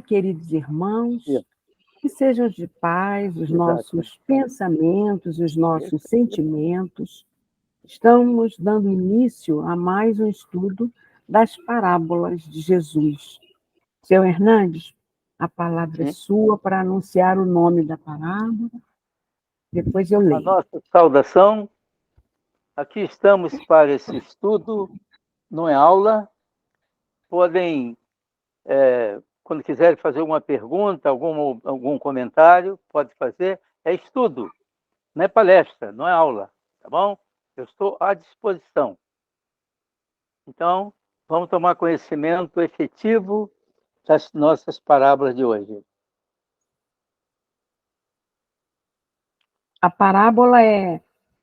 queridos irmãos, Sim. que sejam de paz os nossos pensamentos, os nossos sentimentos. Estamos dando início a mais um estudo das parábolas de Jesus. Seu Hernandes, a palavra é sua para anunciar o nome da parábola. Depois eu A leio. nossa saudação. Aqui estamos para esse estudo, não é aula. Podem, quando quiserem fazer alguma pergunta, algum comentário, pode fazer. É estudo, não é palestra, não é aula, tá bom? Eu estou à disposição. Então, vamos tomar conhecimento efetivo das nossas parábolas de hoje. A parábola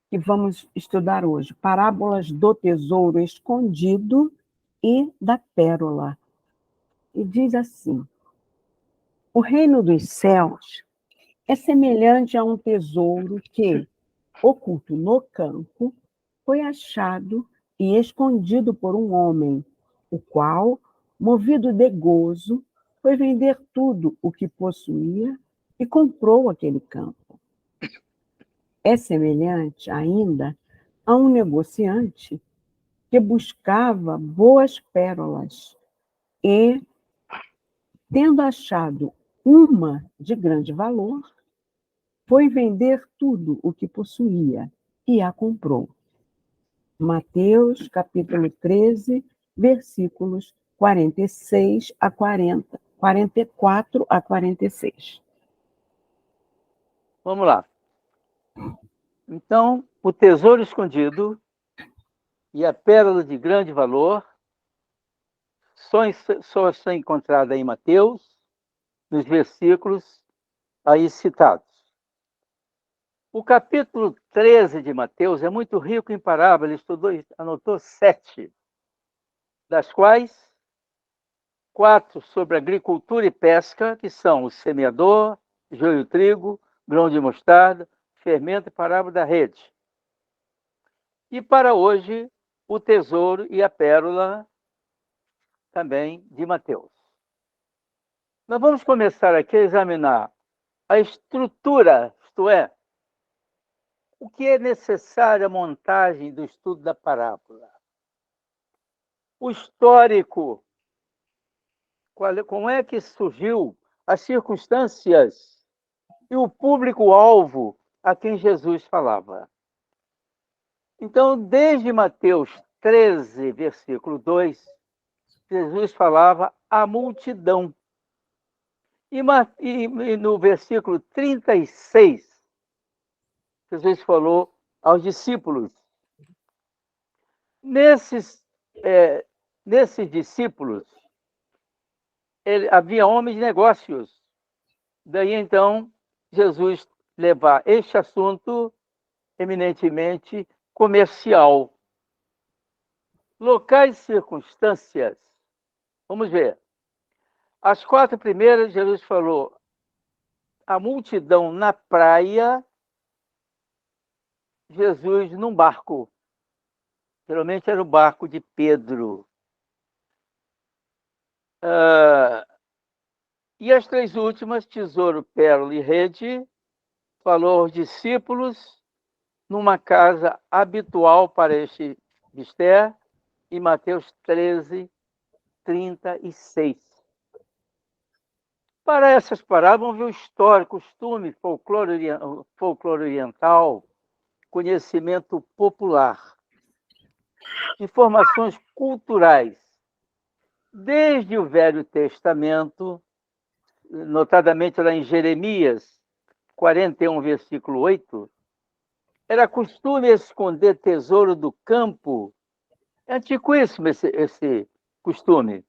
que vamos estudar hoje, parábolas do tesouro escondido e da pérola. E diz assim: o reino dos céus é semelhante a um tesouro que, oculto no campo, foi achado e escondido por um homem, o qual, movido de gozo, foi vender tudo o que possuía e comprou aquele campo. É semelhante ainda a um negociante que buscava boas pérolas e, tendo achado uma de grande valor, foi vender tudo o que possuía e a comprou. Mateus, capítulo 13, versículos 46 a 40, 44 a 46. Vamos lá. Então, o tesouro escondido e a pérola de grande valor só são encontradas em Mateus, nos versículos aí citados. O capítulo 13 de Mateus é muito rico em parábolas, ele anotou 7, das quais 4 sobre agricultura e pesca, que são o semeador, joio e trigo, grão de mostarda, fermento e parábola da rede. E para hoje, o tesouro e a pérola também de Mateus. Nós vamos começar aqui a examinar a estrutura, isto é, o que é necessário à montagem do estudo da parábola. O histórico, como é que surgiu, as circunstâncias e o público-alvo a quem Jesus falava. Então, desde Mateus 13, versículo 2, Jesus falava à multidão. E no versículo 36, Jesus falou aos discípulos. Nesses discípulos, havia homens de negócios. Daí, então, Jesus levar este assunto eminentemente comercial. Locais e circunstâncias. Vamos ver. As 4 primeiras, Jesus falou a multidão na praia, Jesus num barco. Geralmente era o barco de Pedro. E as 3 últimas, tesouro, pérola e rede, falou aos discípulos numa casa habitual para este mistério, em Mateus 13, 36. Para essas parábolas, vamos ver o histórico, costume, folclore oriental, conhecimento popular, informações culturais. Desde o Velho Testamento, notadamente lá em Jeremias 41, versículo 8, era costume esconder tesouro do campo. É antiquíssimo esse costume.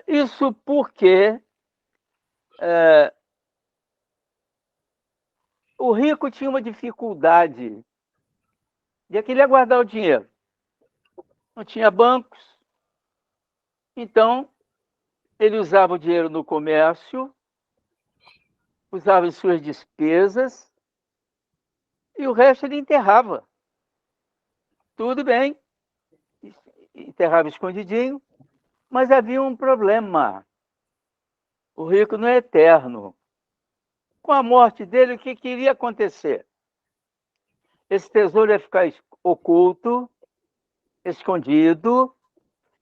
Isso porque o rico tinha uma dificuldade de que ele ia guardar o dinheiro. Não tinha bancos, então ele usava o dinheiro no comércio, usava em suas despesas, e o resto ele enterrava. Tudo bem, enterrava escondidinho, mas havia um problema. O rico não é eterno. Com a morte dele, o que iria acontecer? Esse tesouro ia ficar oculto, escondido.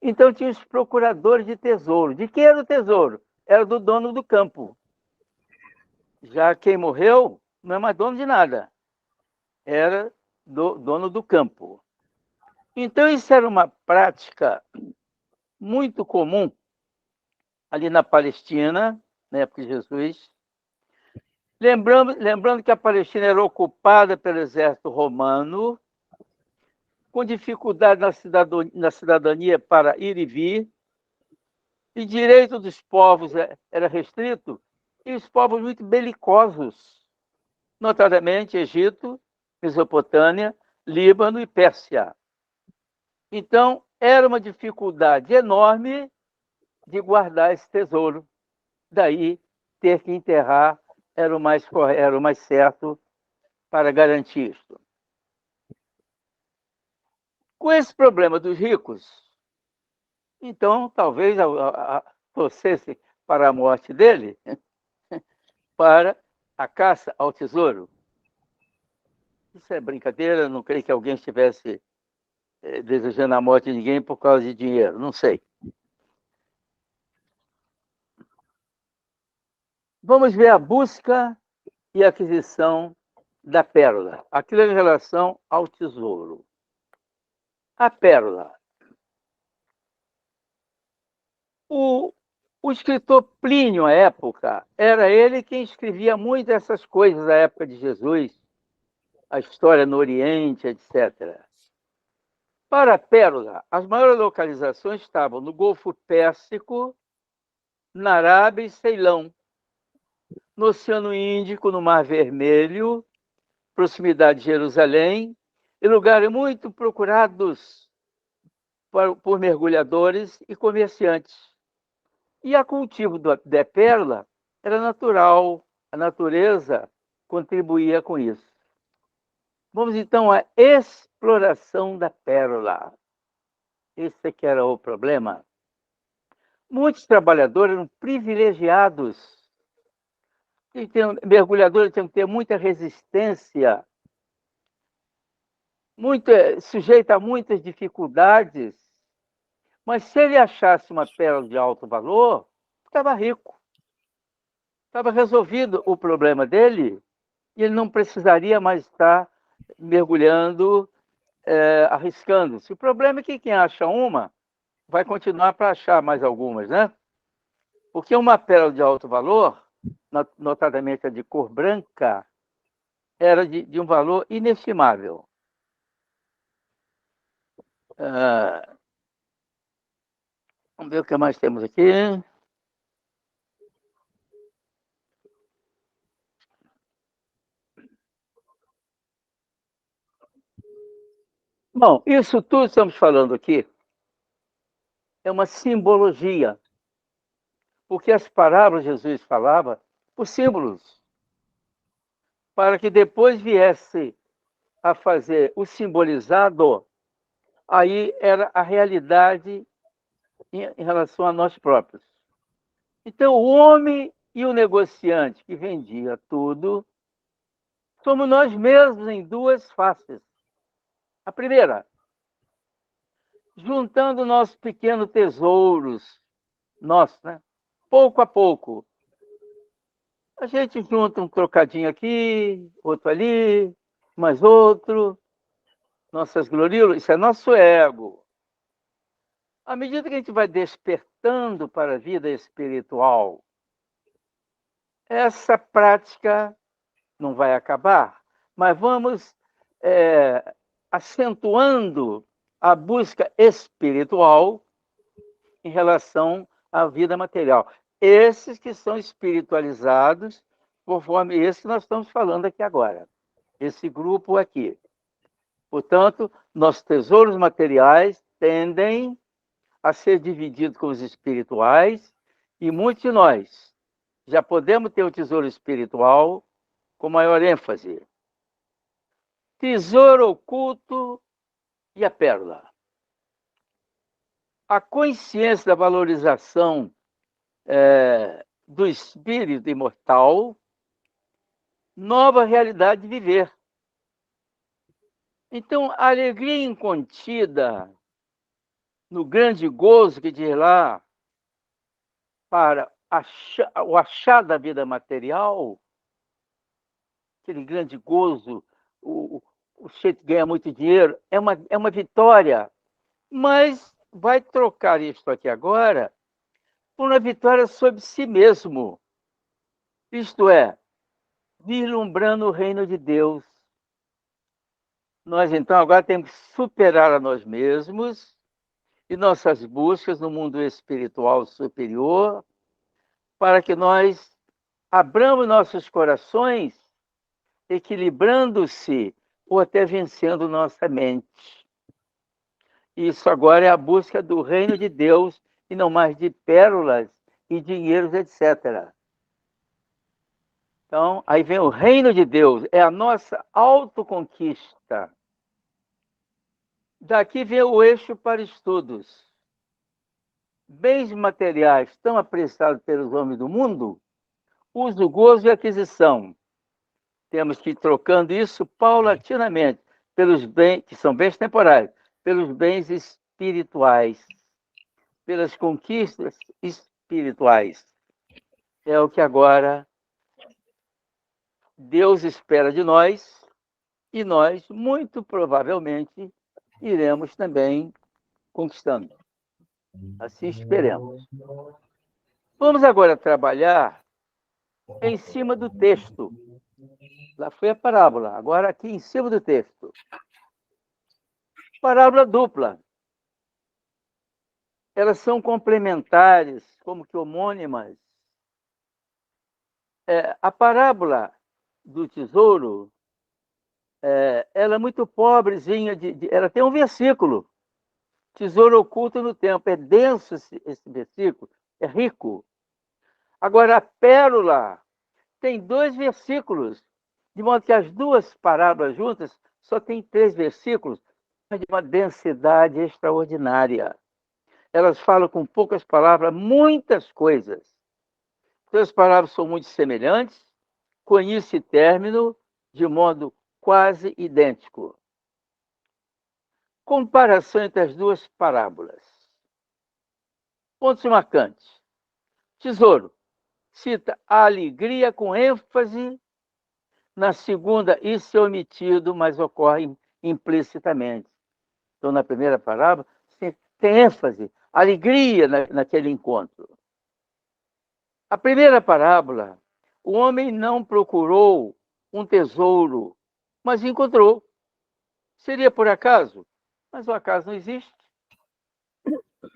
Então tinha os procuradores de tesouro. De quem era o tesouro? Era do dono do campo. Já quem morreu não é mais dono de nada. Era do dono do campo. Então isso era uma prática muito comum ali na Palestina, na época de Jesus. Lembrando que a Palestina era ocupada pelo exército romano, com dificuldade na cidadania para ir e vir, e direito dos povos era restrito, e os povos muito belicosos, notadamente Egito, Mesopotâmia, Líbano e Pérsia. Então, era uma dificuldade enorme de guardar esse tesouro. Daí, ter que enterrar era o mais certo para garantir isso. Com esse problema dos ricos, então, talvez torcesse para a morte dele, para a caça ao tesouro. Isso é brincadeira, não creio que alguém estivesse desejando a morte de ninguém por causa de dinheiro, não sei. Vamos ver a busca e aquisição da pérola. Aquilo em relação ao tesouro. A pérola. O escritor Plínio, à época, era ele quem escrevia muito essas coisas à época de Jesus, a história no Oriente, etc. Para a pérola, as maiores localizações estavam no Golfo Pérsico, na Arábia e Ceilão, no Oceano Índico, no Mar Vermelho, proximidade de Jerusalém, e lugares muito procurados por mergulhadores e comerciantes. E a cultivo da pérola era natural, a natureza contribuía com isso. Vamos então à exploração da pérola. Esse aqui era o problema. Muitos trabalhadores eram privilegiados. Mergulhadores tinham que ter muita resistência, sujeito a muitas dificuldades. Mas se ele achasse uma pérola de alto valor, estava rico. Estava resolvido o problema dele e ele não precisaria mais estar mergulhando, arriscando-se. O problema é que quem acha uma vai continuar para achar mais algumas, né? Porque uma pérola de alto valor, notadamente a de cor branca, era de um valor inestimável. Vamos ver o que mais temos aqui. Bom, isso tudo que estamos falando aqui é uma simbologia, porque as parábolas Jesus falava por símbolos, para que depois viesse a fazer o simbolizado, aí era a realidade em relação a nós próprios. Então, o homem e o negociante que vendia tudo, somos nós mesmos em duas faces. A primeira, juntando nossos pequenos tesouros, né? Pouco a pouco. A gente junta um trocadinho aqui, outro ali, mais outro. Nossas gloriolas, isso é nosso ego. À medida que a gente vai despertando para a vida espiritual, essa prática não vai acabar, mas vamos acentuando a busca espiritual em relação à vida material. Esses que são espiritualizados, conforme esse que nós estamos falando aqui agora. Esse grupo aqui. Portanto, nossos tesouros materiais tendem a ser divididos com os espirituais e muitos de nós já podemos ter o tesouro espiritual com maior ênfase. Tesouro oculto e a pérola. A consciência da valorização do espírito imortal, nova realidade de viver. Então, a alegria incontida no grande gozo que diz lá, para o achar da vida material, aquele grande gozo, o jeito de ganhar muito dinheiro, é uma vitória, mas vai trocar isso aqui agora por uma vitória sobre si mesmo. Isto é, vislumbrando o reino de Deus. Nós, então, agora temos que superar a nós mesmos e nossas buscas no mundo espiritual superior, para que nós abramos nossos corações, equilibrando-se ou até vencendo nossa mente. Isso agora é a busca do reino de Deus e não mais de pérolas e dinheiros, etc. Então, aí vem o reino de Deus, é a nossa autoconquista. Daqui vem o eixo para estudos. Bens materiais tão apreciados pelos homens do mundo, uso, gozo e aquisição. Temos que ir trocando isso paulatinamente, pelos bens, que são bens temporais, pelos bens espirituais, pelas conquistas espirituais. É o que agora Deus espera de nós e nós, muito provavelmente, iremos também conquistando. Assim esperemos. Vamos agora trabalhar em cima do texto. Lá foi a parábola, agora aqui em cima do texto. Parábola dupla. Elas são complementares, como que homônimas. A parábola do tesouro, ela é muito pobrezinha, ela tem um versículo. Tesouro oculto no tempo. É denso esse versículo, é rico. Agora, a pérola tem 2 versículos, de modo que as duas parábolas juntas só tem 3 versículos, mas de uma densidade extraordinária. Elas falam com poucas palavras muitas coisas. Então, as palavras são muito semelhantes, com início e término, de modo quase idêntico. Comparação entre as duas parábolas. Pontos marcantes. Tesouro. Cita a alegria com ênfase. Na segunda, isso é omitido, mas ocorre implicitamente. Então, na primeira parábola, tem ênfase, alegria naquele encontro. A primeira parábola, o homem não procurou um tesouro, mas encontrou. Seria por acaso? Mas o acaso não existe.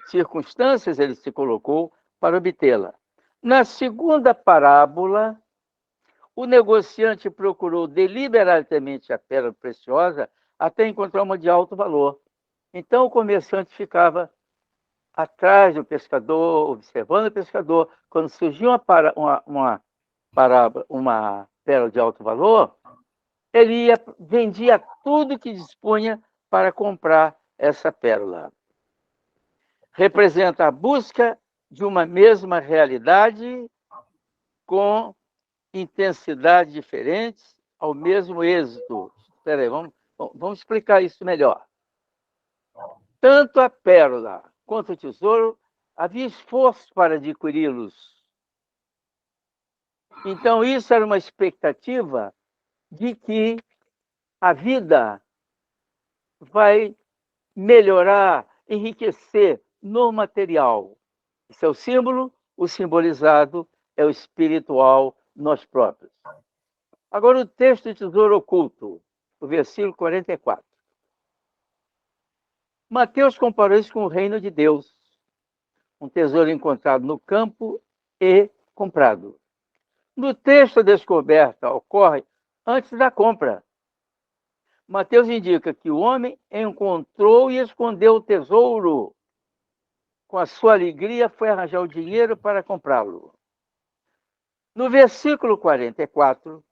Circunstâncias ele se colocou para obtê-la. Na segunda parábola, o negociante procurou deliberadamente a pérola preciosa até encontrar uma de alto valor. Então o comerciante ficava atrás do pescador, observando o pescador. Quando surgiu uma pérola de alto valor, ele vendia tudo que dispunha para comprar essa pérola. Representa a busca de uma mesma realidade com intensidades diferentes ao mesmo êxito. Espera aí, vamos explicar isso melhor. Tanto a pérola quanto o tesouro, havia esforço para adquiri-los. Então, isso era uma expectativa de que a vida vai melhorar, enriquecer no material. Esse é o símbolo, o simbolizado é o espiritual, nós próprios. Agora, o texto de tesouro oculto, o versículo 44. Mateus comparou isso com o reino de Deus. Um tesouro encontrado no campo e comprado. No texto, a descoberta ocorre antes da compra. Mateus indica que o homem encontrou e escondeu o tesouro. Com a sua alegria, foi arranjar o dinheiro para comprá-lo. No versículo 44,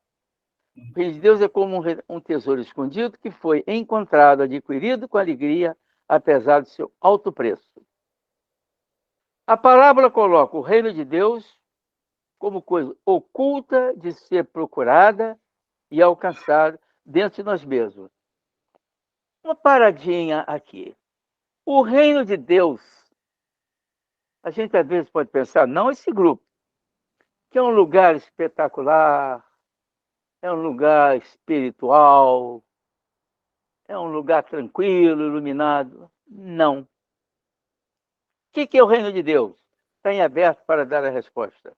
o reino de Deus é como um tesouro escondido que foi encontrado, adquirido com alegria, apesar do seu alto preço. A parábola coloca o reino de Deus como coisa oculta de ser procurada e alcançada dentro de nós mesmos. Uma paradinha aqui. O reino de Deus, a gente às vezes pode pensar, não esse grupo, que é um lugar espetacular, é um lugar espiritual, é um lugar tranquilo, iluminado. Não. O que é o reino de Deus? Está em aberto para dar a resposta.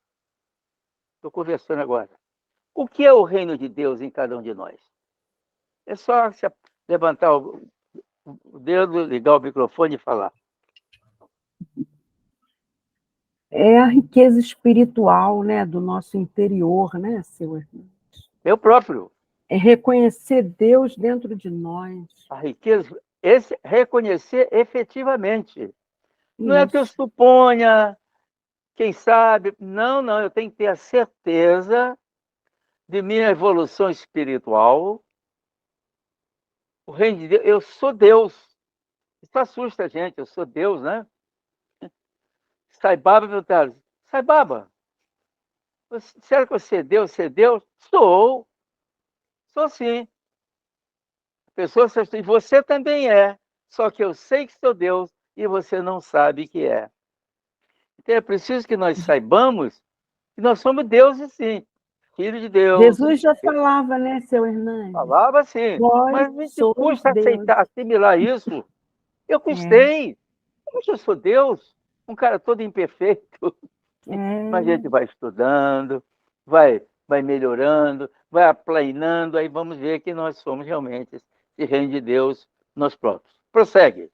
Estou conversando agora. O que é o reino de Deus em cada um de nós? É só levantar o dedo, ligar o microfone e falar. É a riqueza espiritual, né, do nosso interior, né, seu Hernandes? Eu próprio. É reconhecer Deus dentro de nós. A riqueza, esse reconhecer efetivamente. Não é que eu Isso. suponha, quem sabe. Não, não, eu tenho que ter a certeza de minha evolução espiritual. O reino de Deus, eu sou Deus. Isso assusta a gente, eu sou Deus, né? Sai Baba perguntaram, Sai Baba, será que você é Deus? Você é Deus? Sou. Sou sim. A pessoa se assusta, e você também é. Só que eu sei que sou Deus e você não sabe que é. Então é preciso que nós saibamos que nós somos deuses, sim. Filho de Deus. Jesus já falava, né, seu Hernandes? Falava assim, Vós mas a gente sois custa Deus. aceitar, assimilar isso. Eu É, custei. Poxa, eu sou Deus, um cara todo imperfeito. Mas a é. gente vai estudando, vai melhorando, vai aplanando, aí vamos ver que nós somos realmente esse reino de Deus nós próprios. Prossegue.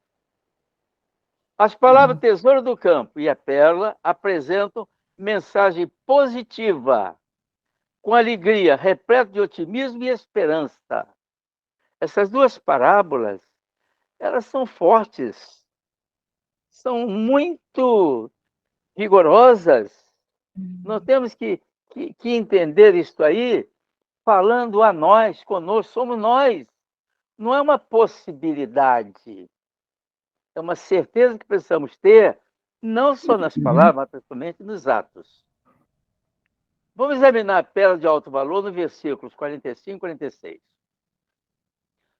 As palavras tesouro do campo e a pérola apresentam mensagem positiva, com alegria, repleto de otimismo e esperança. Essas duas parábolas, elas são fortes, são muito rigorosas. Nós temos que entender isso aí, falando a nós, conosco, somos nós. Não é uma possibilidade, é uma certeza que precisamos ter, não só nas palavras, mas principalmente nos atos. Vamos examinar a pérola de alto valor no versículos 45 e 46.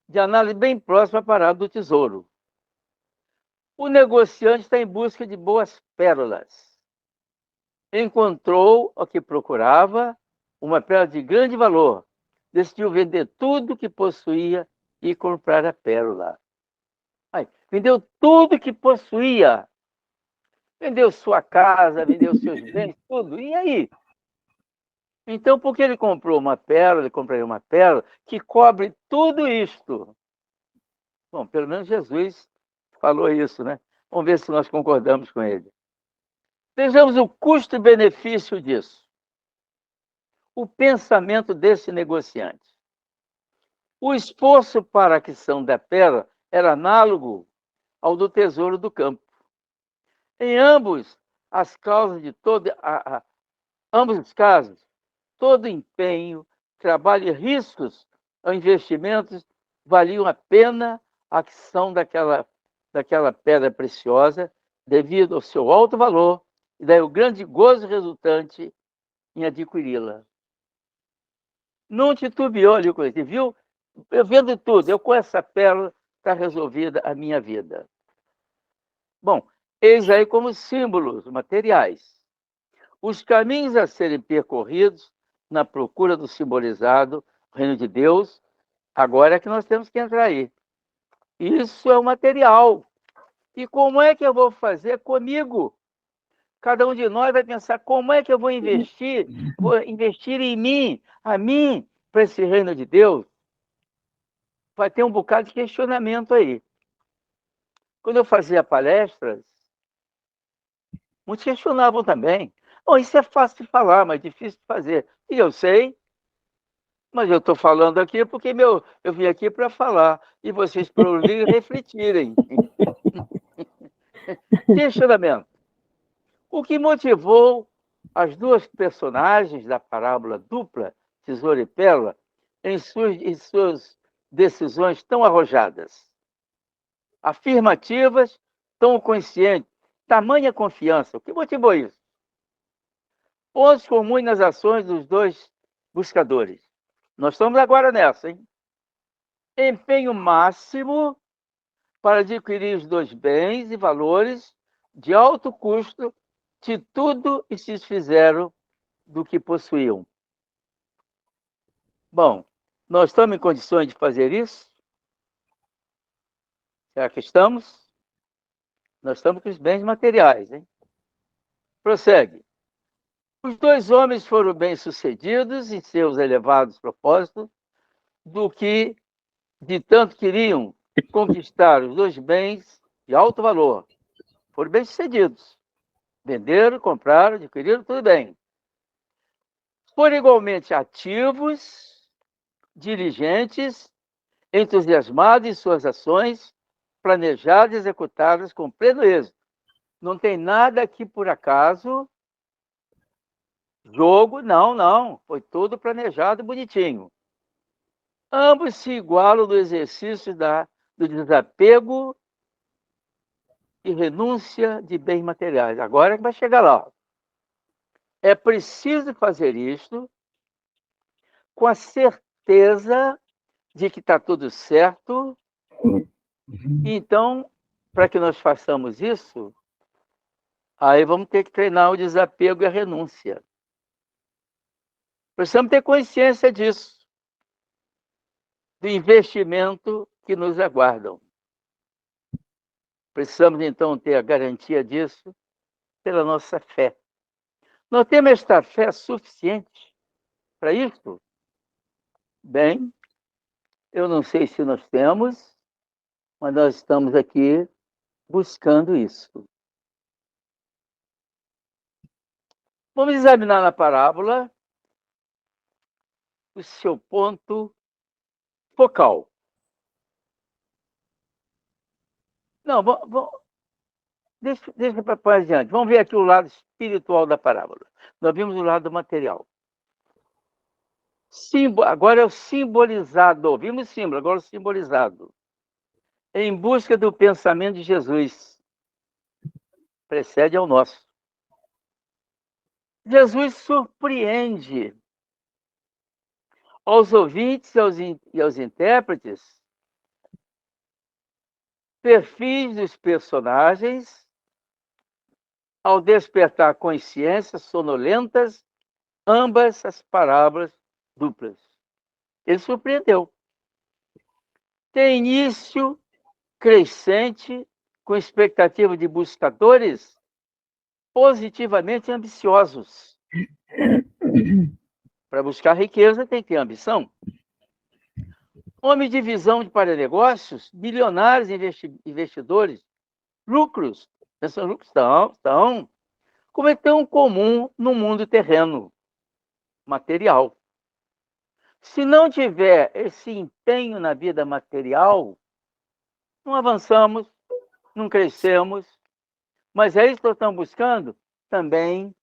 De análise bem próxima à parada do tesouro. O negociante está em busca de boas pérolas. Encontrou o que procurava, uma pérola de grande valor. Decidiu vender tudo que possuía e comprar a pérola. Aí, vendeu tudo que possuía. Vendeu sua casa, vendeu seus bens, tudo. E aí? Então, por que ele comprou uma pérola, ele compraria uma pérola que cobre tudo isto? Bom, pelo menos Jesus falou isso, né? Vamos ver se nós concordamos com ele. Vejamos o custo e benefício disso. O pensamento desse negociante. O esforço para a aquisição da pérola era análogo ao do tesouro do campo. Em ambos as causas de ambos os casos, todo empenho, trabalho e riscos ou investimentos valiam a pena a aquisição daquela pedra preciosa devido ao seu alto valor e daí o grande gozo resultante em adquiri-la. Não titubeou ali, viu? Eu vendo tudo, eu com essa pérola está resolvida a minha vida. Bom, eis aí como símbolos materiais. Os caminhos a serem percorridos na procura do simbolizado reino de Deus, agora é que nós temos que entrar aí. Isso é o material. E como é que eu vou fazer comigo? Cada um de nós vai pensar como é que eu vou investir em mim, a mim, para esse reino de Deus. Vai ter um bocado de questionamento aí. Quando eu fazia palestras, muitos questionavam também. Oh, isso é fácil de falar, mas difícil de fazer. E eu sei, mas eu estou falando aqui porque eu vim aqui para falar. E vocês para ouvir e refletirem. Questionamento. O que motivou as duas personagens da parábola dupla, Tesouro e Pérola, em suas decisões tão arrojadas? Afirmativas, tão conscientes, tamanha confiança. O que motivou isso? pontos comuns nas ações dos dois buscadores. Nós estamos agora nessa, hein? Empenho máximo para adquirir os dois bens e valores de alto custo de tudo e se desfizeram do que possuíam. Bom, nós estamos em condições de fazer isso? Será que estamos? Nós estamos com os bens materiais, hein? Prossegue. Os dois homens foram bem-sucedidos em seus elevados propósitos, do que de tanto queriam conquistar os dois bens de alto valor. Foram bem-sucedidos. Venderam, compraram, adquiriram, tudo bem. Foram igualmente ativos, diligentes, entusiasmados em suas ações, planejadas e executadas com pleno êxito. Não tem nada aqui por acaso. Jogo, não. Foi tudo planejado bonitinho. Ambos se igualam no exercício do desapego e renúncia de bens materiais. Agora que vai chegar lá. É preciso fazer isto com a certeza de que está tudo certo. Então, para que nós façamos isso, aí vamos ter que treinar o desapego e a renúncia. Precisamos ter consciência disso, do investimento que nos aguardam. Precisamos, então, ter a garantia disso pela nossa fé. Nós temos esta fé suficiente para isso? Bem, eu não sei se nós temos, mas nós estamos aqui buscando isso. Vamos examinar na parábola o seu ponto focal. Não, deixa para adiante. Vamos ver aqui o lado espiritual da parábola. Nós vimos o lado material. Agora é o simbolizado. Vimos o símbolo, agora o simbolizado. Em busca do pensamento de Jesus. Precede ao nosso. Jesus surpreende aos ouvintes e aos intérpretes perfis dos personagens ao despertar consciências sonolentas, ambas as parábolas duplas. Ele surpreendeu. Tem início crescente com expectativa de buscadores positivamente ambiciosos. Para buscar riqueza tem que ter ambição. Homens de visão para negócios, bilionários investidores, lucros. Esses lucros estão como é tão comum no mundo terreno, material. Se não tiver esse empenho na vida material, não avançamos, não crescemos. Mas é isso que nós estamos buscando? Também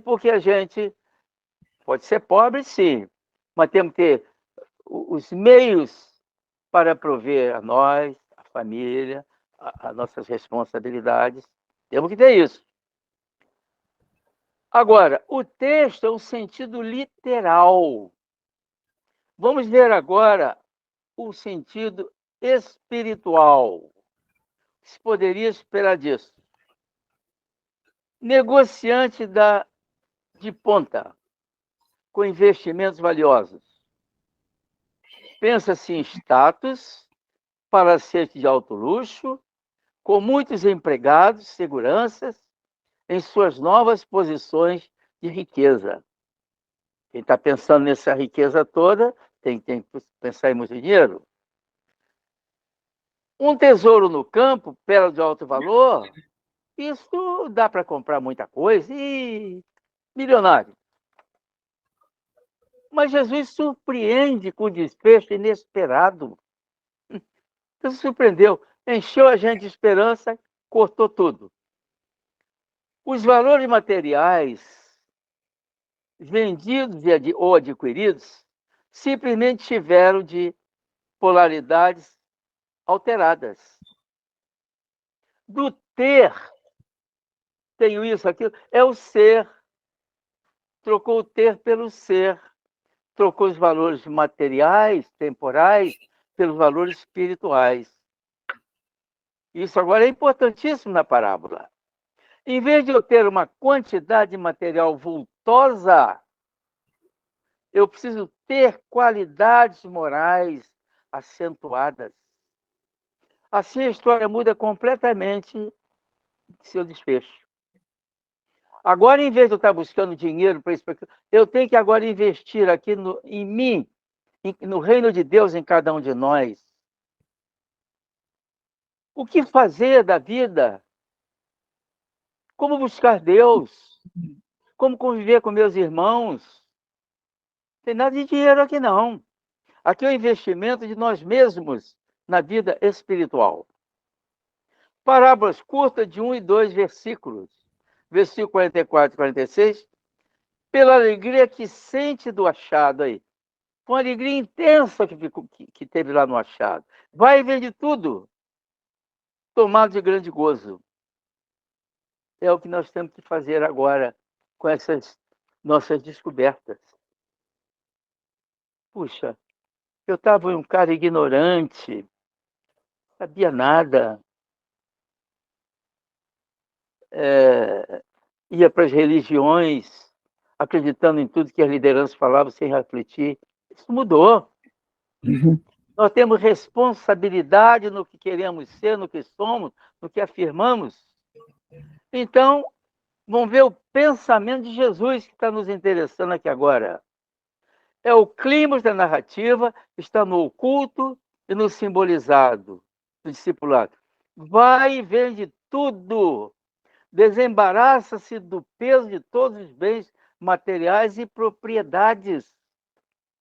porque a gente pode ser pobre, sim, mas temos que ter os meios para prover a nós, a família, as nossas responsabilidades. Temos que ter isso. Agora, o texto é um sentido literal. Vamos ver agora o sentido espiritual. Se poderia esperar disso. Negociante de ponta, com investimentos valiosos. Pensa-se em status, palacete de alto luxo, com muitos empregados, seguranças, em suas novas posições de riqueza. Quem está pensando nessa riqueza toda tem que pensar em muito dinheiro. Um tesouro no campo, pérola de alto valor, isso dá para comprar muita coisa e milionário. Mas Jesus surpreende com o desfecho inesperado. Jesus surpreendeu, encheu a gente de esperança, cortou tudo. Os valores materiais vendidos ou adquiridos simplesmente tiveram de polaridades alteradas. Do ter tenho isso, aquilo. É o ser. Trocou o ter pelo ser. Trocou os valores materiais, temporais, pelos valores espirituais. Isso agora é importantíssimo na parábola. Em vez de eu ter uma quantidade de material vultosa, eu preciso ter qualidades morais acentuadas. Assim a história muda completamente de seu desfecho. Agora, em vez de eu estar buscando dinheiro para isso, eu tenho que agora investir aqui em mim, no reino de Deus em cada um de nós. O que fazer da vida? Como buscar Deus? Como conviver com meus irmãos? Não tem nada de dinheiro aqui, não. Aqui é o investimento de nós mesmos na vida espiritual. Parábolas curtas de 1 e 2 versículos. Versículo 44 e 46. Pela alegria que sente do achado aí. Com a alegria intensa que teve lá no achado. Vai e vende tudo. Tomado de grande gozo. É o que nós temos que fazer agora com essas nossas descobertas. Puxa, eu estava um cara ignorante, sabia nada, ia para as religiões, acreditando em tudo que as lideranças falavam sem refletir. Isso mudou. Uhum. Nós temos responsabilidade no que queremos ser, no que somos, no que afirmamos. Então, vamos ver o pensamento de Jesus que está nos interessando aqui agora. É o clima da narrativa, está no oculto e no simbolizado, do discipulado. Vai e vende tudo, desembaraça-se do peso de todos os bens materiais e propriedades.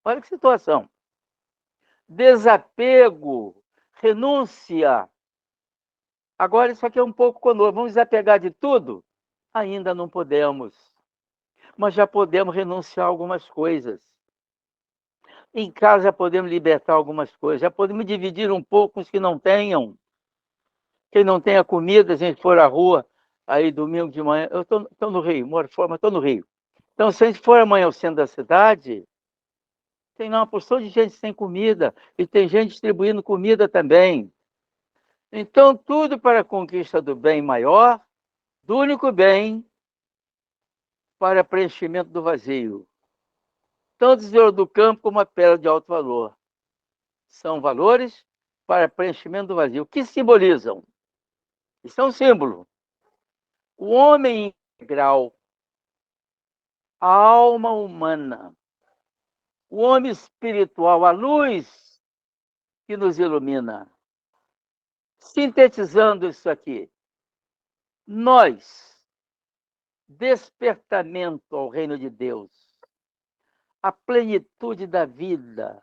Olha que situação. Desapego, renúncia. Agora isso aqui é um pouco conosco. Vamos desapegar de tudo? Ainda não podemos. Mas já podemos renunciar a algumas coisas. Em casa já podemos libertar algumas coisas, já podemos dividir um pouco com os que não tenham. Quem não tenha comida, a gente for à rua, aí domingo de manhã, eu estou no Rio, moro fora, mas estou no Rio. Então, se a gente for amanhã ao centro da cidade, tem lá uma porção de gente sem comida, e tem gente distribuindo comida também. Então, tudo para a conquista do bem maior, do único bem, para preenchimento do vazio. Tanto o tesouro do campo como a pedra de alto valor. São valores para preenchimento do vazio. O que simbolizam? Isso é um símbolo. O homem integral, a alma humana, o homem espiritual, a luz que nos ilumina. Sintetizando isso aqui, nós, despertamento ao reino de Deus, a plenitude da vida,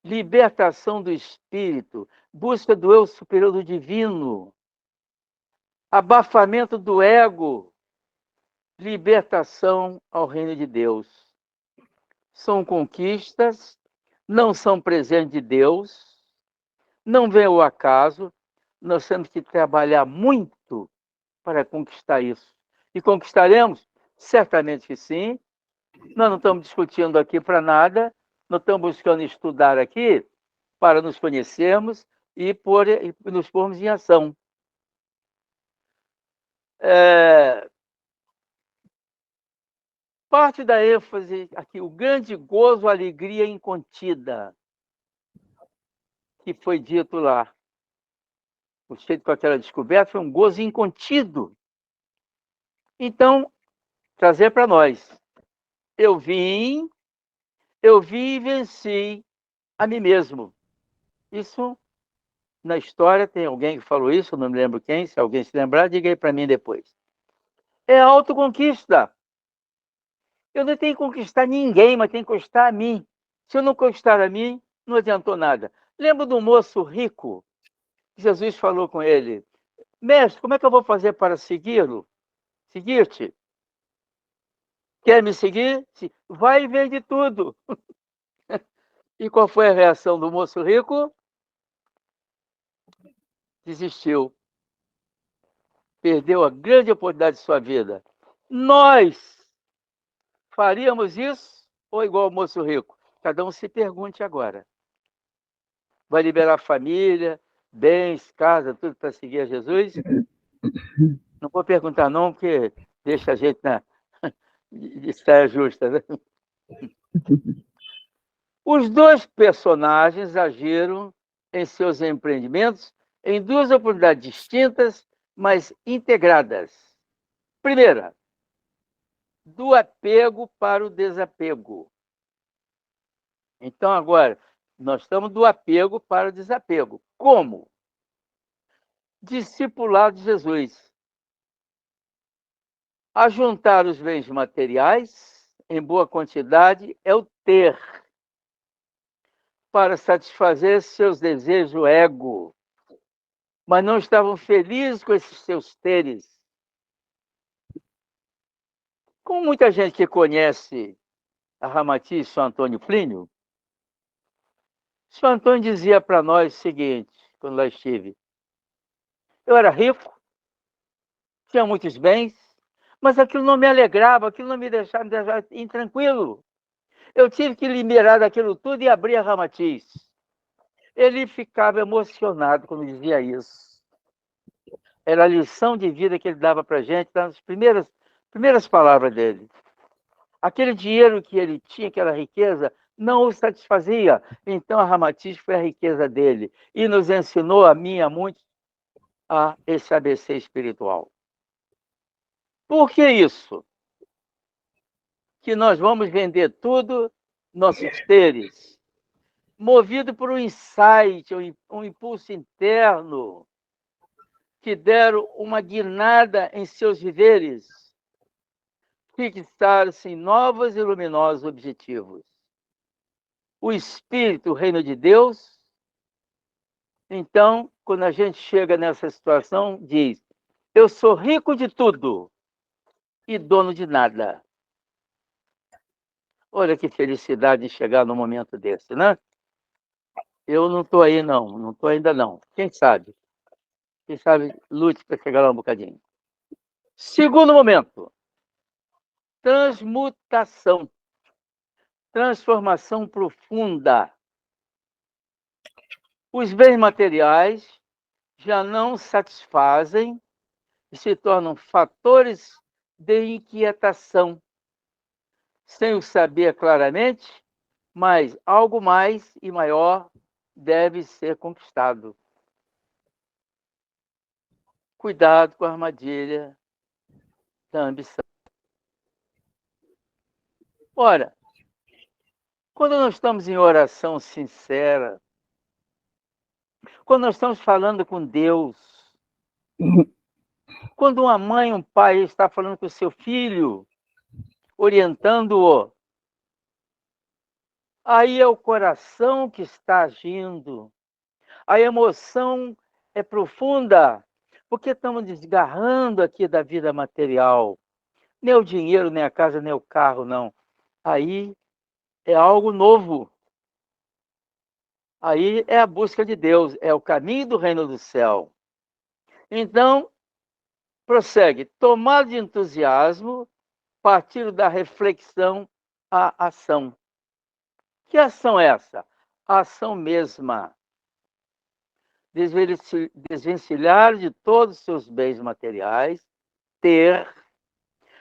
libertação do espírito, busca do eu superior do divino, abafamento do ego, libertação ao reino de Deus. São conquistas, não são presente de Deus, não vem ao acaso, nós temos que trabalhar muito para conquistar isso. E conquistaremos? Certamente que sim. Nós não estamos discutindo aqui para nada, nós estamos buscando estudar aqui para nos conhecermos e nos pormos em ação. Parte da ênfase aqui, o grande gozo, alegria incontida, que foi dito lá. O feito com aquela descoberta foi um gozo incontido. Então, trazer para nós. Eu vi e venci a mim mesmo. Isso, na história, tem alguém que falou isso, não me lembro quem, se alguém se lembrar, diga aí para mim depois. É autoconquista. Eu não tenho que conquistar ninguém, mas tenho que conquistar a mim. Se eu não conquistar a mim, não adiantou nada. Lembra do moço rico? Jesus falou com ele, mestre, como é que eu vou fazer para segui-lo? Seguir-te? Quer me seguir? Vai e vende tudo. E qual foi a reação do moço rico? Desistiu. perdeu a grande oportunidade de sua vida. Nós faríamos isso ou igual o moço rico? Cada um se pergunte agora. Vai liberar família, bens, casa, tudo para seguir a Jesus? Não vou perguntar não, porque deixa a gente de saia justa, né? Os dois personagens agiram em seus empreendimentos em duas oportunidades distintas, mas integradas. Primeira, do apego para o desapego. Então, agora, nós estamos do apego para o desapego. Como? Discipulado de Jesus. Ajuntar os bens materiais em boa quantidade é o ter, para satisfazer seus desejos ego, mas não estavam felizes com esses seus teres. Como muita gente que conhece a Ramatiz São Antônio Plínio, São Antônio dizia para nós o seguinte, quando lá estive: eu era rico, tinha muitos bens, mas aquilo não me alegrava, aquilo não me deixava intranquilo. Eu tive que liberar daquilo tudo e abrir a Ramatiz. Ele ficava emocionado quando dizia isso. Era a lição de vida que ele dava para a gente nas primeiras palavras dele. Aquele dinheiro que ele tinha, aquela riqueza, não o satisfazia. Então a Ramatiz foi a riqueza dele e nos ensinou, a mim e a muitos, a esse ABC espiritual. Por que isso? Que nós vamos vender tudo, nossos teres, movido por um insight, um impulso interno, que deram uma guinada em seus viveres, fixaram-se em novos e luminosos objetivos. O Espírito, o Reino de Deus. Então, quando a gente chega nessa situação, diz: eu sou rico de tudo e dono de nada. Olha que felicidade de chegar num momento desse, né? Eu não estou aí, não estou ainda não. Quem sabe? Quem sabe lute para chegar lá um bocadinho. Segundo momento, transmutação, transformação profunda. Os bens materiais já não satisfazem e se tornam fatores de inquietação, sem o saber claramente, mas algo mais e maior deve ser conquistado. Cuidado com a armadilha da ambição. Ora, quando nós estamos em oração sincera, quando nós estamos falando com Deus, quando uma mãe, um pai está falando com o seu filho, orientando-o, aí é o coração que está agindo. A emoção é profunda, porque estamos desgarrando aqui da vida material. Nem o dinheiro, nem a casa, nem o carro, não. Aí é algo novo. Aí é a busca de Deus, é o caminho do reino do céu. Então, prossegue. Tomado de entusiasmo, partindo da reflexão à ação. Que ação é essa? A ação mesma. Desvencilhar de todos os seus bens materiais, ter,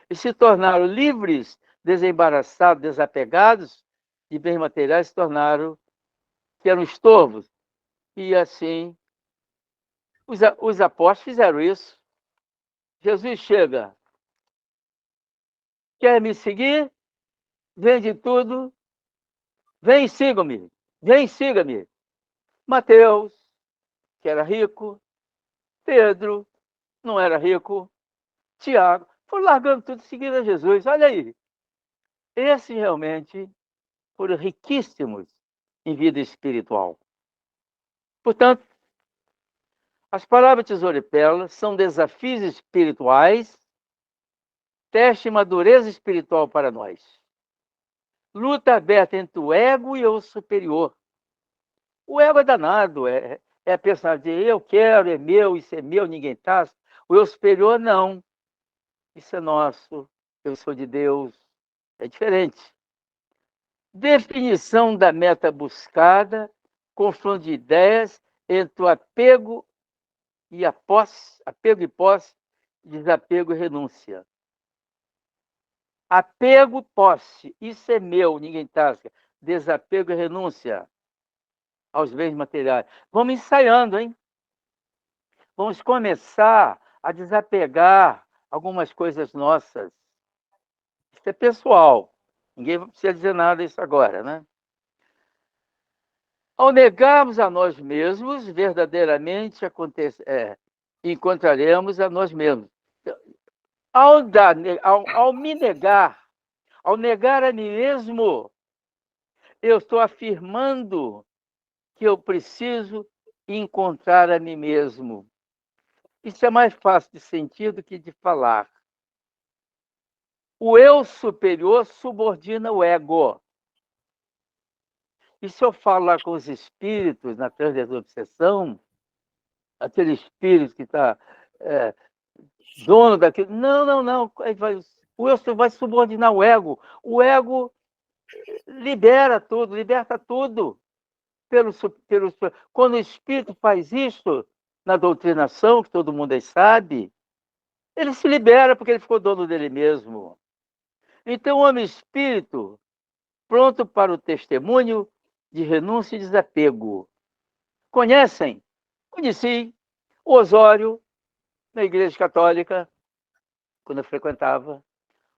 e se tornaram livres, desembaraçados, desapegados de bens materiais, se tornaram que eram estorvos. E assim, os apóstolos fizeram isso. Jesus chega, quer me seguir? Vende tudo, vem e siga-me, vem e siga-me. Mateus, que era rico, Pedro, não era rico, Tiago, foram largando tudo, seguindo a Jesus. Olha aí, esses realmente foram riquíssimos em vida espiritual. Portanto, as palavras tesoura e pérola são desafios espirituais, teste e madureza espiritual para nós. Luta aberta entre o ego e o superior. O ego é danado, é a pensar de eu quero, é meu, isso é meu, ninguém está. O eu superior, não. Isso é nosso, eu sou de Deus. É diferente. Definição da meta buscada, confronto de ideias entre o apego e a posse, apego e posse, desapego e renúncia. Apego, posse, isso é meu, ninguém tasca. Desapego e renúncia aos bens materiais. Vamos ensaiando, hein? Vamos começar a desapegar algumas coisas nossas. Isso é pessoal. Ninguém precisa dizer nada disso agora, né? Ao negarmos a nós mesmos, verdadeiramente encontraremos a nós mesmos. Ao me negar, ao negar a mim mesmo, eu estou afirmando que eu preciso encontrar a mim mesmo. Isso é mais fácil de sentir do que de falar. O eu superior subordina o ego. E se eu falo lá com os espíritos na transobsessão, aquele espírito que está dono daquilo. Não, não, não. O eu vai subordinar o ego. O ego libera tudo, liberta tudo. Quando o espírito faz isso, na doutrinação, que todo mundo aí sabe, ele se libera porque ele ficou dono dele mesmo. Então, o homem espírito, pronto para o testemunho de renúncia e desapego. Conhecem? Conheci o Osório, na Igreja Católica, quando eu frequentava.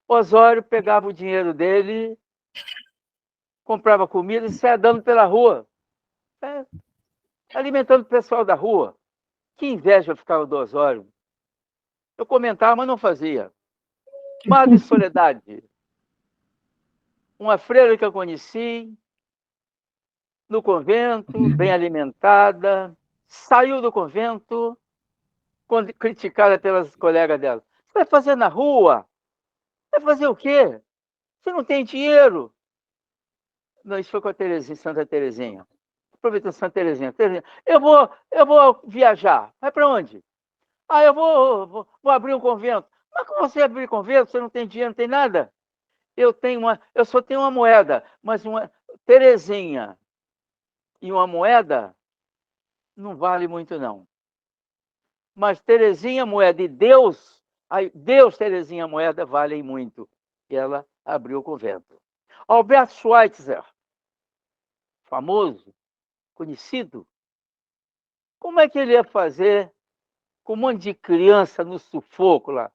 O Osório pegava o dinheiro dele, comprava comida e saia dando pela rua, alimentando o pessoal da rua. Que inveja eu ficava do Osório. Eu comentava, mas não fazia. Madre Soledade, uma freira que eu conheci, no convento, bem alimentada, saiu do convento, criticada pelas colegas dela. Você vai fazer na rua? Vai fazer o quê? Você não tem dinheiro? Não, isso foi com a Terezinha, Santa Terezinha. Aproveitando Santa Terezinha. Eu vou viajar. Vai para onde? Ah, eu vou abrir um convento. Mas como você abrir convento? Você não tem dinheiro, não tem nada? Eu só tenho uma moeda, mas uma Terezinha e uma moeda não vale muito, não. Mas Terezinha, moeda e Deus, aí Deus, Terezinha, moeda valem muito. E ela abriu o convento. Albert Schweitzer, famoso, conhecido, como é que ele ia fazer com um monte de criança no sufoco lá?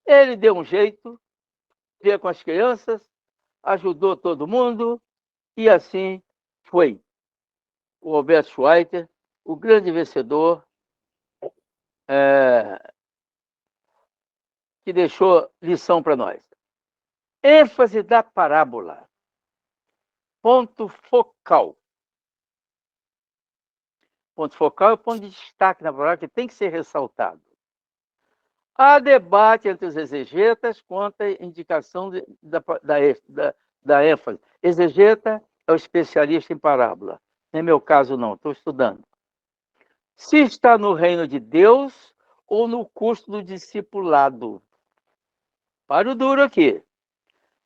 Ele deu um jeito, veio com as crianças, ajudou todo mundo, e assim foi. O Albert Schweitzer, o grande vencedor, que deixou lição para nós. ênfase da parábola. Ponto focal. Ponto focal é o ponto de destaque na parábola que tem que ser ressaltado. Há debate entre os exegetas quanto à indicação da ênfase. Exegeta é o especialista em parábola. Não é meu caso, não, estou estudando. Se está no reino de Deus ou no curso do discipulado. Para o duro aqui.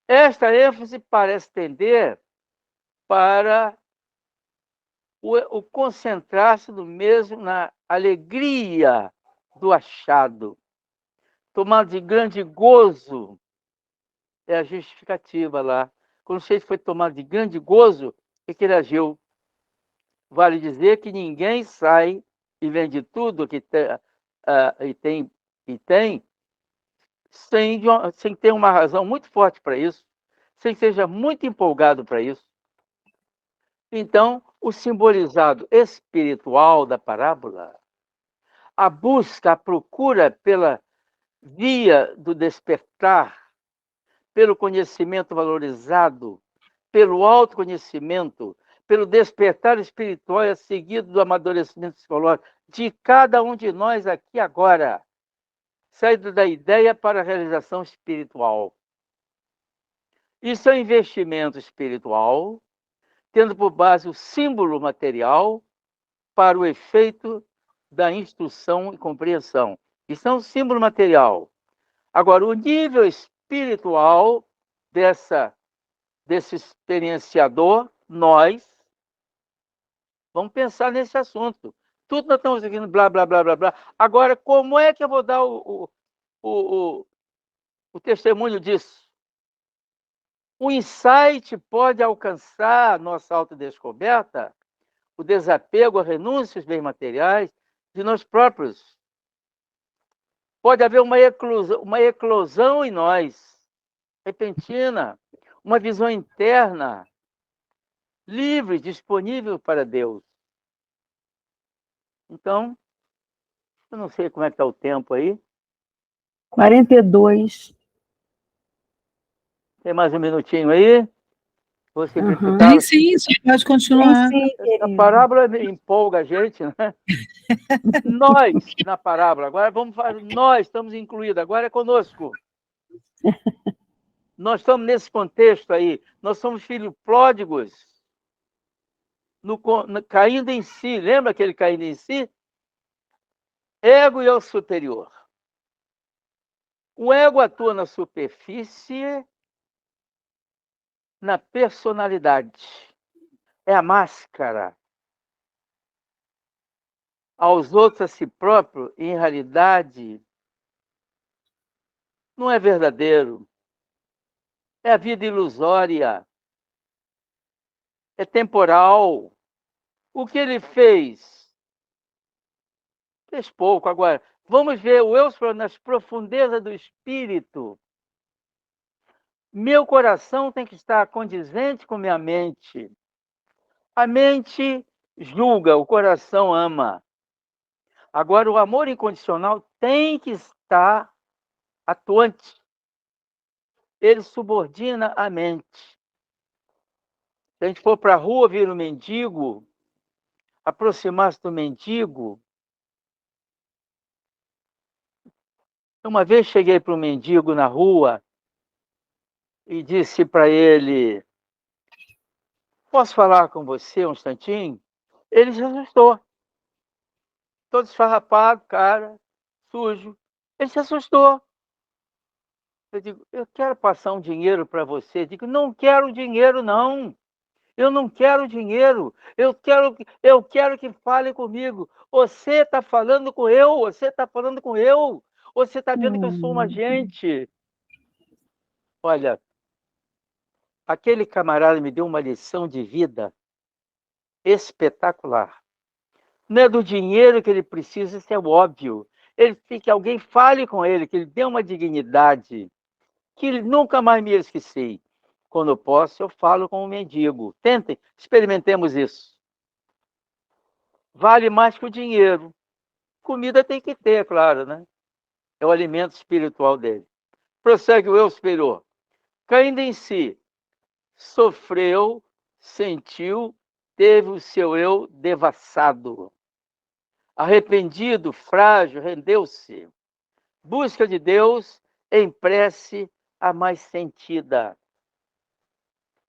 Esta ênfase parece tender para o concentrar-se no mesmo na alegria do achado. Tomado de grande gozo, é a justificativa lá. Quando o sujeito foi tomado de grande gozo, é que ele agiu. Vale dizer que ninguém sai e vende tudo que tem sem ter uma razão muito forte para isso, sem que seja muito empolgado para isso. Então, o simbolizado espiritual da parábola, a busca, a procura pela via do despertar, pelo conhecimento valorizado, pelo autoconhecimento, pelo despertar espiritual e seguido do amadurecimento psicológico de cada um de nós aqui agora, saída da ideia para a realização espiritual. Isso é um investimento espiritual, tendo por base o símbolo material para o efeito da instrução e compreensão. Isso é um símbolo material. Agora, o nível espiritual desse experienciador, nós, vamos pensar nesse assunto. Tudo nós estamos aqui, blá, blá, blá, blá, blá. Agora, como é que eu vou dar o testemunho disso? O insight pode alcançar nossa autodescoberta, o desapego, a renúncia aos bens materiais de nós próprios. Pode haver uma eclosão em nós, repentina, uma visão interna, livre, disponível para Deus. Então, eu não sei como é que está o tempo aí. 42. Tem mais um minutinho aí? Vou simplificar. Tem sim, você pode Tem continuar. sim, A querido. parábola empolga a gente, né? Nós, na parábola, agora vamos fazer, nós estamos incluídos, agora é conosco. Nós estamos nesse contexto aí, nós somos filhos pródigos, caindo em si, lembra aquele caindo em si? Ego e eu superior. O ego atua na superfície, na personalidade. É a máscara. Aos outros, a si próprio, em realidade, não é verdadeiro. É a vida ilusória. É temporal. O que ele fez? Fez pouco. Agora, vamos ver o eu nas profundezas do espírito. Meu coração tem que estar condizente com minha mente. A mente julga, o coração ama. Agora, o amor incondicional tem que estar atuante. Ele subordina a mente. Se a gente for para a rua, vir um mendigo, aproximar-se do mendigo. Uma vez cheguei para um mendigo na rua e disse para ele: posso falar com você um instantinho? Ele se assustou. Todo esfarrapado, cara, sujo. Ele se assustou. Eu digo: eu quero passar um dinheiro para você. Eu digo: não quero dinheiro, não. Eu não quero dinheiro. Eu quero que fale comigo. Você está falando com eu. Você está falando com eu. Você está vendo que eu sou um agente. Olha, aquele camarada me deu uma lição de vida espetacular. Não é do dinheiro que ele precisa, isso é óbvio. Ele tem que alguém fale com ele, que ele dê uma dignidade, que ele nunca mais me esqueci. Quando eu posso, eu falo com o mendigo. Tentem, experimentemos isso. Vale mais que o dinheiro. Comida tem que ter, claro, né? É o alimento espiritual dele. Prossegue o eu superior. Caindo em si, sofreu, sentiu, teve o seu eu devassado. Arrependido, frágil, rendeu-se. Busca de Deus em prece a mais sentida.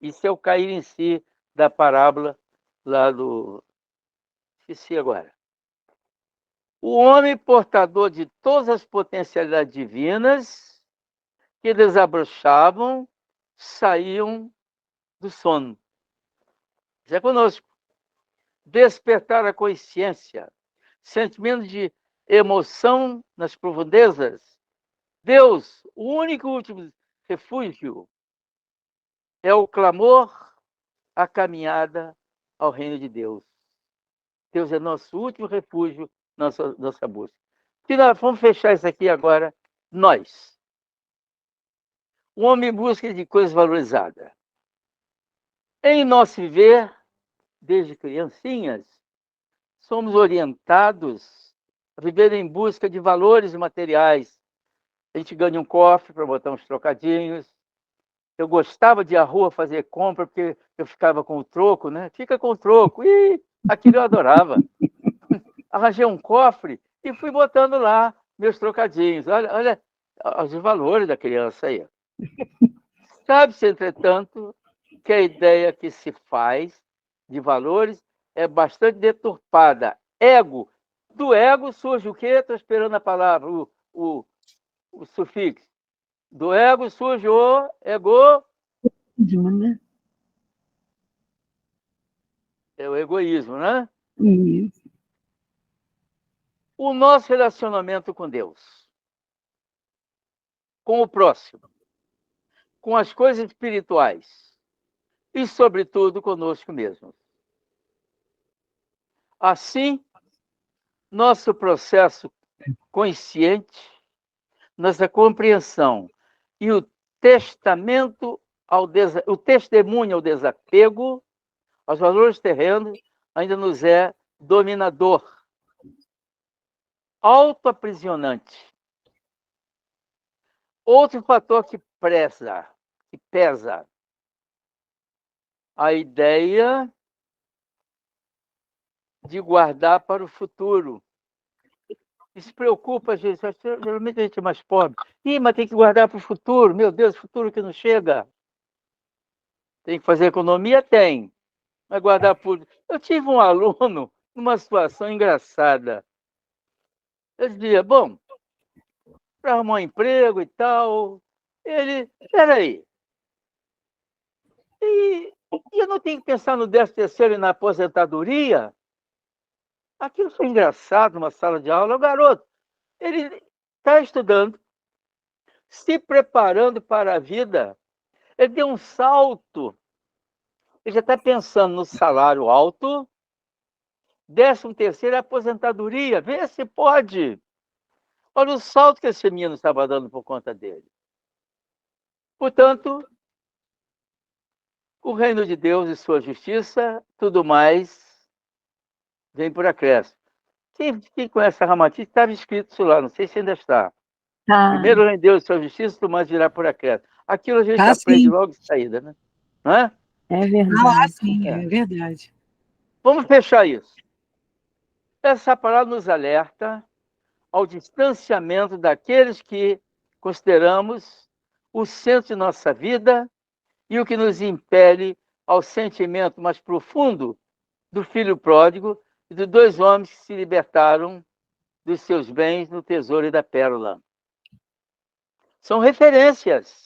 Isso é o cair em si da parábola lá do... Esqueci agora. O homem portador de todas as potencialidades divinas que desabrochavam, saíam do sono. Isso é conosco. Despertar a consciência, sentimento de emoção nas profundezas. Deus, o único último refúgio, é o clamor, a caminhada ao reino de Deus. Deus é nosso último refúgio, nossa busca. E nós vamos fechar isso aqui agora, nós. O homem em busca de coisas valorizadas. Em nosso viver, desde criancinhas, somos orientados a viver em busca de valores materiais. A gente ganha um cofre para botar uns trocadinhos. Eu gostava de ir à rua fazer compra, porque eu ficava com o troco, né? Fica com o troco. E aquilo eu adorava. Arranjei um cofre e fui botando lá meus trocadinhos. Olha os valores da criança aí. Sabe-se, entretanto, que a ideia que se faz de valores é bastante deturpada. Ego Do ego surge o quê? Estou esperando a palavra, o sufixo. Do ego surge o Egoísmo, né? é o egoísmo, né? Isso. O nosso relacionamento com Deus, com o próximo, com as coisas espirituais e, sobretudo, conosco mesmos. Assim, nosso processo consciente, nossa compreensão e o testemunho ao desapego aos valores terrenos ainda nos é dominador, autoaprisionante. Outro fator que pesa, a ideia de guardar para o futuro. Isso preocupa a gente, geralmente a gente é mais pobre. Mas tem que guardar para o futuro, meu Deus, futuro que não chega. Tem que fazer economia? Tem. Mas guardar por... Eu tive um aluno numa situação engraçada. Eu dizia, bom, para arrumar um emprego e tal, peraí, e eu não tenho que pensar no 13º e na aposentadoria? Aquilo foi engraçado numa sala de aula. O garoto, ele está estudando, se preparando para a vida, ele deu um salto, ele já está pensando no salário alto, 13º e aposentadoria, vê se pode. Olha o salto que esse menino estava dando por conta dele. Portanto, o reino de Deus e sua justiça, tudo mais vem por acréscimo. Quem conhece a Ramatiz, estava escrito isso lá, não sei se ainda está. Tá. Primeiro o reino de Deus e sua justiça, tudo mais virá por acréscimo. Aquilo a gente aprende sim. logo de saída, né? Não é? É verdade. Sim, é verdade. Vamos fechar isso. Essa palavra nos alerta ao distanciamento daqueles que consideramos o centro de nossa vida e o que nos impele ao sentimento mais profundo do filho pródigo e dos 2 homens que se libertaram dos seus bens no tesouro e da pérola. São referências.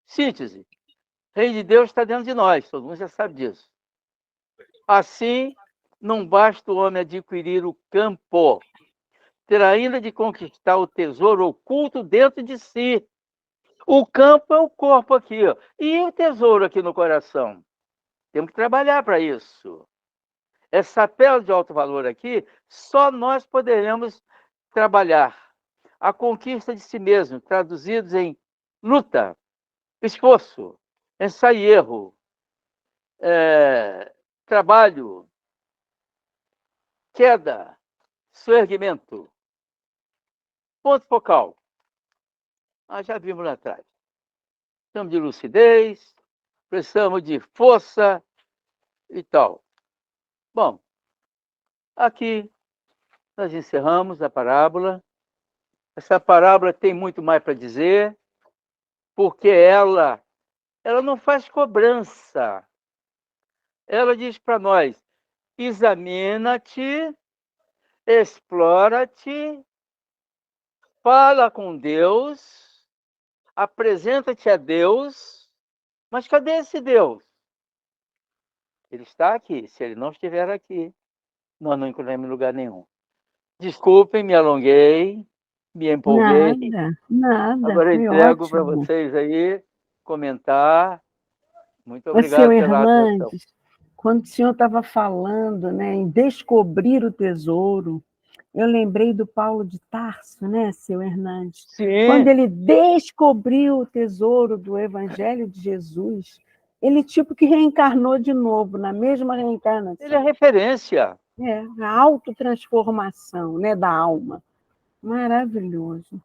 Síntese. O reino de Deus está dentro de nós, todo mundo já sabe disso. Assim, não basta o homem adquirir o campo, ter ainda de conquistar o tesouro oculto dentro de si. O campo é o corpo aqui, ó. E o tesouro aqui no coração. Temos que trabalhar para isso. Essa pérola de alto valor aqui, só nós poderemos trabalhar. A conquista de si mesmo, traduzidos em luta, esforço, ensaio e erro, trabalho, queda, soerguimento. Ponto focal. Já vimos lá atrás. Precisamos de lucidez, precisamos de força e tal. Bom, aqui nós encerramos a parábola. Essa parábola tem muito mais para dizer, porque ela não faz cobrança. Ela diz para nós, examina-te, explora-te, fala com Deus, apresenta-te a Deus, mas cadê esse Deus? Ele está aqui. Se ele não estiver aqui, nós não encontramos em lugar nenhum. Desculpem, me alonguei, me empolguei. Nada. Agora eu Foi entrego para ótimo. vocês aí comentar. Muito Ô, obrigado seu pela atenção. Hernandes, quando o senhor estava falando, né, em descobrir o tesouro, eu lembrei do Paulo de Tarso, né, seu Hernandes? Sim. Quando ele descobriu o tesouro do Evangelho de Jesus, ele tipo que reencarnou de novo, na mesma reencarnação. Ele é referência. A autotransformação, né, da alma. Maravilhoso.